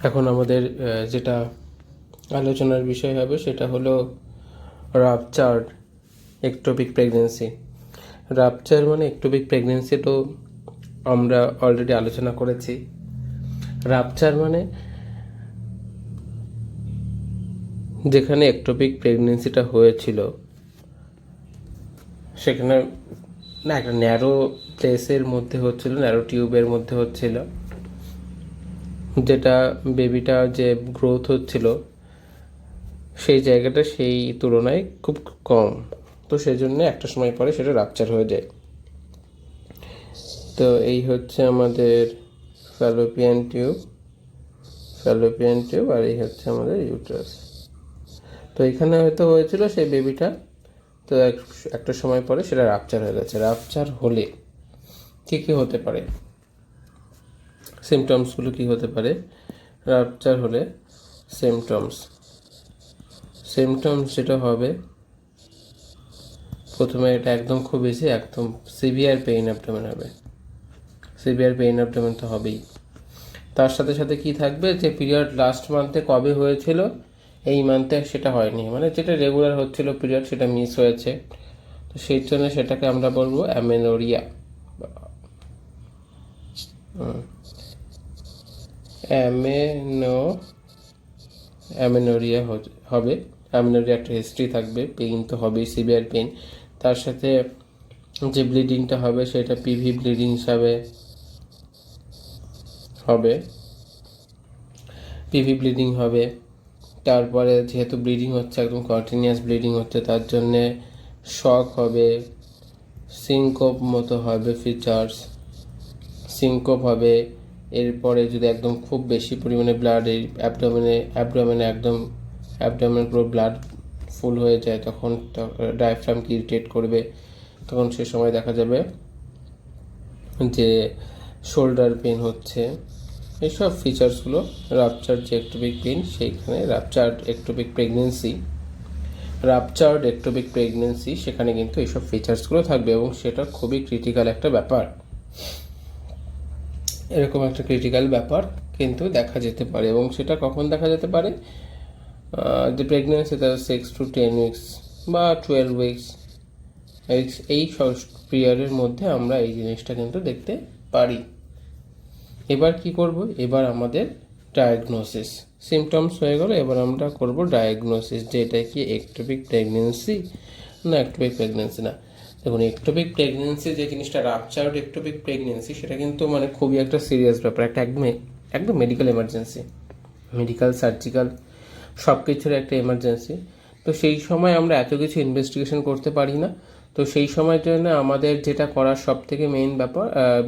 এখন আমাদের যেটা আলোচনার বিষয় হবে সেটা হলো রাপচার একটোপিক প্রেগনেন্সি। রাপচার মানে একটোপিক প্রেগনেন্সি তো আমরা অলরেডি আলোচনা করেছি। রাপচার মানে যেখানে একটোপিক প্রেগনেন্সিটা হয়েছিল সেখানে না একটা ন্যারো প্লেসের মধ্যে হচ্ছিল, ন্যারো টিউবের মধ্যে হচ্ছিল, যেটা বেবিটা যে গ্রোথ হচ্ছিল সেই জায়গাটা সেই তুলনায় খুব কম, তো সেই জন্য একটা সময় পরে সেটা রাপচার হয়ে যায়। তো এই হচ্ছে আমাদের ফ্যালোপিয়ান টিউব আর এই হচ্ছে আমাদের ইউটারাস। তো এখানে হয়তো হয়েছিল সেই বেবিটা, তো একটা সময় পরে সেটা রাপচার হয়ে গেছে। রাপচার হলে কী কী হতে পারে, সিমটমসগুলো কী হতে পারে রাপচার হলে? সিমটমস যেটা হবে, প্রথমে এটা একদম খুব বেশি একদম সিভিয়ার পেইন অ্যাবডোমেন হবে। সিভিয়ার পেইন অ্যাবডোমেন তো হবেই। তার সাথে সাথে কি থাকবে, যে পিরিয়ড লাস্ট মান্থে কবে হয়েছিল এই মান্থে সেটা হয়নি, মানে যেটা রেগুলার হচ্ছিল পিরিয়ড সেটা মিস হয়েছে, তো সেই জন্য সেটাকে আমরা বলবো অ্যামেনোরিয়া। অ্যামেনোরিয়া হবে। অ্যামেনোরিয়া একটা হিস্ট্রি থাকবে, পেইন তো হবেই, সিভিয়ার পেইন। তার সাথে যে ব্লিডিংটা হবে সেটা পিভি ব্লিডিং হিসাবে হবে, পিভি ব্লিডিং হবে। তারপরে যেহেতু ব্লিডিং হচ্ছে, একদম কন্টিনিউয়াস ব্লিডিং হচ্ছে, তার জন্যে শক হবে, সিনকোপ মতো হবে, সিনকোপ হবে। এরপরে যদি একদম খুব বেশি পরিমাণে ব্লাড এই অ্যাবডোমেনে একদম অ্যাবডোমেন পুরো ব্লাড ফুল হয়ে যায়, তখন ডায়াফ্রামকে ইরিটেট করবে, তখন সে সময় দেখা যাবে যে শোল্ডার পেন হচ্ছে। এইসব ফিচার্সগুলো রাপচার্ড যে একটোপিক পেন, সেইখানে রাপচার্ড একটোপিক প্রেগনেন্সি সেখানে কিন্তু এইসব ফিচার্সগুলো থাকবে, এবং সেটা খুবই ক্রিটিক্যাল একটা ব্যাপার। এরকম একটা ক্রিটিক্যাল ব্যাপার কিন্তু দেখা যেতে পারে, এবং সেটা কখন দেখা যেতে পারে, যে প্রেগনেন্সি তার 6 to 10 উইকস বা 12 উইকস, এই পিরিয়ডের মধ্যে আমরা এই জিনিসটা কিন্তু দেখতে পারি। এবার কি করব, এবার আমাদের ডায়াগনোসিস। সিমটমস হয়ে গেল, এবার আমরা করব ডায়াগনোসিস, যে এটা কি একটোপিক প্রেগনেন্সি না একটোপিক প্রেগনেন্সি না। দেখুন, একটোপিক প্রেগনেন্সি যে জিনিসটা, রাপচার্ড একটোপিক প্রেগনেন্সি, সেটা কিন্তু মানে খুবই একটা সিরিয়াস ব্যাপার, একটা একদম মেডিকেল এমার্জেন্সি, মেডিকেল সার্জিক্যাল সব কিছুর একটা এমার্জেন্সি। তো সেই সময় আমরা এত কিছু ইনভেস্টিগেশন করতে পারি না। তো সেই সময়ের জন্য আমাদের যেটা করার সব থেকে মেইন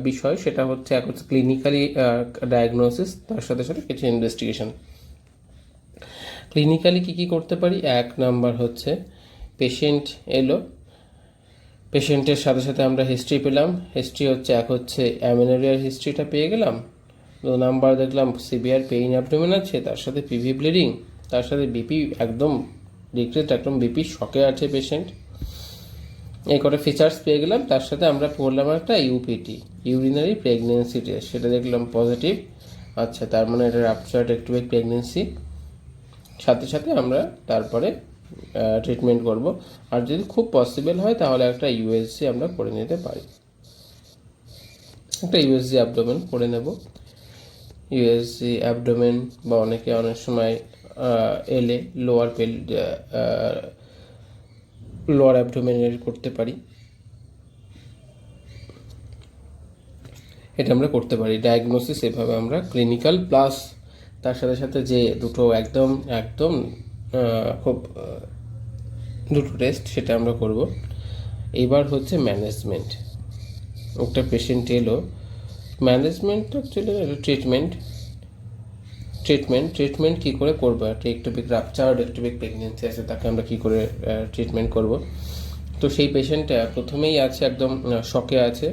বিষয় সেটা হচ্ছে এক হচ্ছে ক্লিনিক্যালি ডায়াগনোসিস, তার সাথে সাথে কিছু ইনভেস্টিগেশন। ক্লিনিক্যালি কী কী করতে পারি? 1 নাম্বার হচ্ছে পেশেন্ট এলো, পেশেন্টের সাথে সাথে আমরা হিস্ট্রি পেলাম। হিস্ট্রি হচ্ছে এক হচ্ছে অ্যামেনোরিয়ার হিস্ট্রিটা পেয়ে গেলাম। 2 নাম্বার দেখলাম সিভিয়ার পেইন অ্যাবডোমেন আছে, তার সাথে পিভি ব্লিডিং, তার সাথে বিপি একদম ডিক্রিজড, একদম বিপি শকে আছে পেশেন্ট। এই কটা ফিচার্স পেয়ে গেলাম। তার সাথে আমরা পড়লাম একটা ইউপিটি, ইউরিনারি প্রেগনেন্সি টেস্ট, সেটা দেখলাম পজিটিভ। আচ্ছা, তার মানে এটা রাপচার্ড একটোপিক প্রেগনেন্সি। সাথে সাথে আমরা তারপরে ট্রিটমেন্ট করব। আর যদি খুব পসিবল হয় তাহলে একটা ইউএসজি আমরা করে নিতে পারি, একটা ইউএসজি অ্যাবডোমেন করে নেব। ইউএসজি অ্যাবডোমেন বা অনেকে অনেক সময় এলে লোয়ার অ্যাবডোমেনের করতে পারি, এটা আমরা করতে পারি। ডায়াগনোসিস এভাবে আমরা ক্লিনিক্যাল প্লাস তার সাথে সাথে যে দুটো একদম একদম খুব দুটো টেস্ট সেটা আমরা করব। এবার হচ্ছে ম্যানেজমেন্ট। একটা পেশেন্ট এলো, ম্যানেজমেন্ট অ্যাকচুয়ালি ট্রিটমেন্ট কী করে করবো, একটা রাপচার্ড একটোপিক প্রেগনেন্সি আছে, তাকে আমরা কী করে ট্রিটমেন্ট করব। তো সেই পেশেন্টটা প্রথমেই আছে একদম শকে আছে,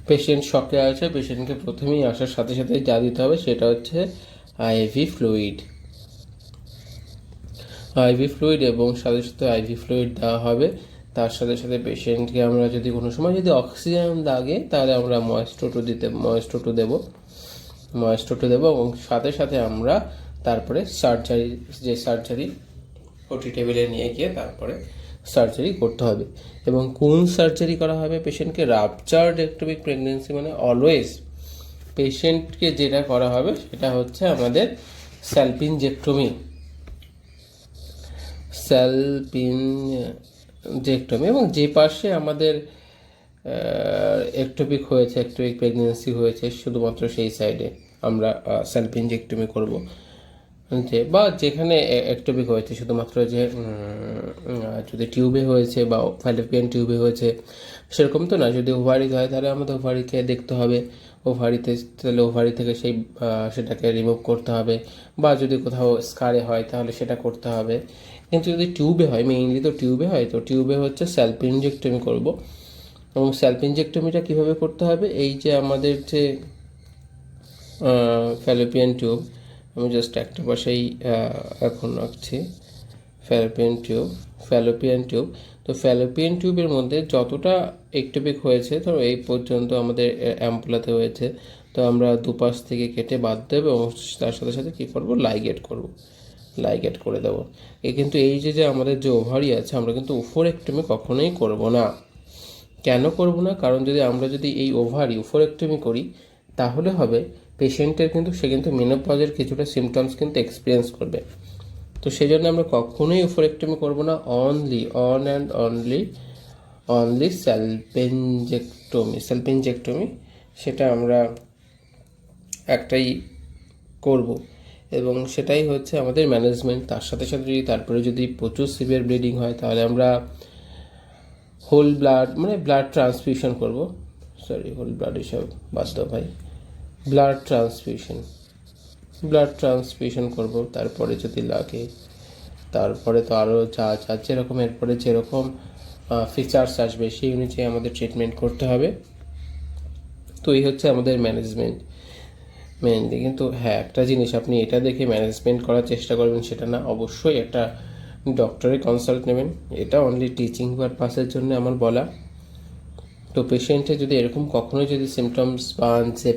পেশেন্টকে প্রথমেই আসার সাথে সাথে যা দিতে হবে সেটা হচ্ছে আইভি ফ্লুইড, এবং সাথে সাথে আইভি ফ্লুইড দেওয়া হবে। তার সাথে সাথে পেশেন্টকে আমরা যদি কোনো সময় যদি অক্সিজেন লাগে তাহলে আমরা ময়েস্টো টু দেবো এবং সাথে সাথে আমরা তারপরে সার্জারি ওটি টেবিলে নিয়ে গিয়ে তারপরে সার্জারি করতে হবে। এবং কোন সার্জারি করা হবে পেশেন্টকে? রাপচার্ড একটোপিক প্রেগনেন্সি মানে অলওয়েজ পেশেন্টকে যেটা করা হবে সেটা হচ্ছে আমাদের স্যালপিনজেক্টমি এবং যে পাশে আমাদের একটোপিক প্রেগনেন্সি হয়েছে শুধুমাত্র সেই সাইডে আমরা স্যালপিনজেক্টমি করব। বা যেখানে একটোপিক হয়েছে শুধুমাত্র যে যদি টিউবে হয়েছে বা ফ্যালোপিয়ান টিউবে হয়েছে সেরকম তো না। যদি ওভারিতে হয় তাহলে আমাদের ওভারিকে দেখতে হবে, ওভারি থেকে সেটাকে রিমুভ করতে হবে, বা যদি কোথাও স্কারে হয় তাহলে সেটা করতে হবে। কিন্তু যদি টিউবে হয়, মেইনলি তো টিউবে হয়, তো টিউবে হচ্ছে স্যালপিনজেক্টমি করব। এবং স্যালপিনজেক্টমিটা কীভাবে করতে হবে? এই যে আমাদের যে ফ্যালোপিয়ান টিউব, আমি জাস্ট একটা পাশেই এখন রাখছি ফ্যালোপিয়ান টিউব। তো ফ্যালোপিয়ান টিউবের মধ্যে যতটা একটোপিক হয়েছে, তো এই পর্যন্ত আমাদের অ্যাম্পুলাতে হয়েছে, তো আমরা দুপাশ থেকে কেটে বাদ দেবো এবং তার সাথে সাথে কী করবো? লাইগেট করে দেবো। কিন্তু এই যে আমাদের যে ওভারি আছে, আমরা কিন্তু ওফোরেক্টমি কখনোই করব না। কেন করব না? কারণ আমরা যদি এই ওফোরেক্টমি করি তাহলে হবে পেশেন্টের সে কিন্তু মেনোপজের কিছুটা সিমটমস কিন্তু এক্সপিরিয়েন্স করবে। তো সেই জন্য আমরা কখনোই ওফোরেক্টমি করব না। অনলি স্যালপিনজেক্টমি সেটা আমরা একটাই করব এবং সেটাই হচ্ছে আমাদের ম্যানেজমেন্ট। তার সাথে সাথে তারপরে যদি প্রচুর সিভিয়ার ব্লিডিং হয় তাহলে আমরা হোল ব্লাড ট্রান্সফিউশন করব। হোল ব্লাড এসব বাদ দাও ভাই, ব্লাড ট্রান্সফিউশন করব। তারপরে যদি লাগে তারপরে তো আরও যা যেরকম এরপরে যেরকম ফিচার্স আসবে সেই অনুযায়ী আমাদের ট্রিটমেন্ট করতে হবে। তো এই হচ্ছে আমাদের ম্যানেজমেন্ট মেনলি। কিন্তু হ্যাঁ, একটা জিনিস আপনি এটা দেখে ম্যানেজমেন্ট করার চেষ্টা করবেন সেটা না, অবশ্যই একটা ডক্টরের কনসাল্ট নেবেন। এটা অনলি টিচিং পারপাসের জন্য আমার বলা। তো পেশেন্টের যদি এরকম কখনোই যদি সিমটমস পান যে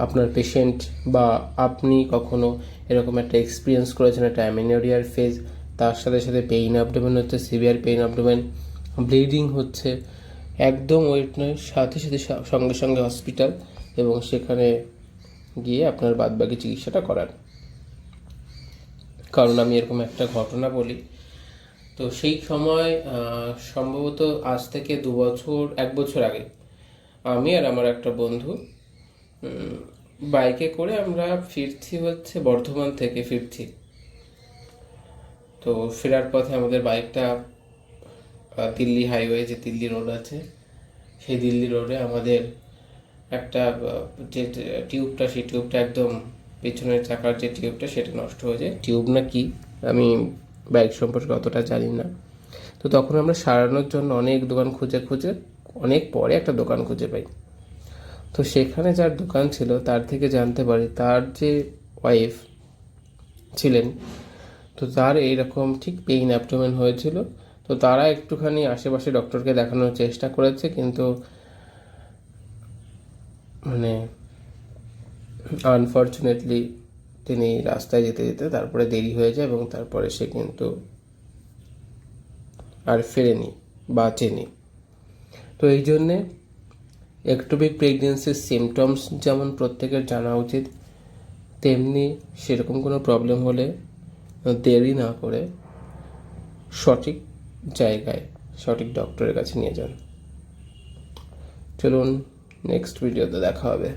আপনার পেশেন্ট বা আপনি কখনো এরকম একটা এক্সপিরিয়েন্স করেছেন, একটা অ্যামেনোরিয়ার ফেজ, তার সাথে সাথে পেইন অ্যাবডোমেন হচ্ছে, সিভিয়ার পেইন অ্যাবডোমেন, ব্লিডিং হচ্ছে, একদম ওয়েট নয়, সাথে সাথে সঙ্গে সঙ্গে হসপিটাল এবং সেখানে গিয়ে আপনার বাদবাকি চিকিৎসাটা করার। কারণ আমি এরকম একটা ঘটনা বলি, তো সেই সময় সম্ভবত আজ থেকে 1 বছর আগে আমি আর আমার একটা বন্ধু বাইকে করে আমরা ফিরছি বর্ধমান থেকে ফিরছি। তো ফেরার পথে আমাদের বাইকটা দিল্লি হাইওয়ে, যে দিল্লি রোড আছে, সেই দিল্লি রোডে আমাদের একটা যে সেই টিউবটা একদম পেছনের চাকার যে টিউবটা সেটা নষ্ট হয়ে যায়। টিউব না কি আমি বাইক সম্পর্কে অতটা জানি না। তো তখন আমরা সারানোর জন্য অনেক দোকান খুঁজে অনেক পরে একটা দোকান খুঁজে পাই। তো সেখানে যার দোকান ছিল তার থেকে জানতে পারি তার যে ওয়াইফ ছিলেন, তো তার এইরকম ঠিক পেইন অ্যাবডোমেন হয়েছিল। তো তারা একটুখানি আশেপাশে ডক্টরকে দেখানোর চেষ্টা করেছে, কিন্তু আনফর্চুনেটলি তিনি রাস্তায় যেতে যেতে তারপরে দেরি হয়ে যায় এবং তারপরে সে কিন্তু আর ফেরেনি, বাঁচেনি। তো এই জন্যে একটোপিক প্রেগনেন্সির সিমটমস যেমন প্রত্যেকের জানা উচিত, তেমনি সেরকম কোনো প্রবলেম হলে দেরি না করে সঠিক জায়গায় সঠিক ডক্টরের কাছে নিয়ে যান। চলুন নেক্সট ভিডিওতে দেখা হবে।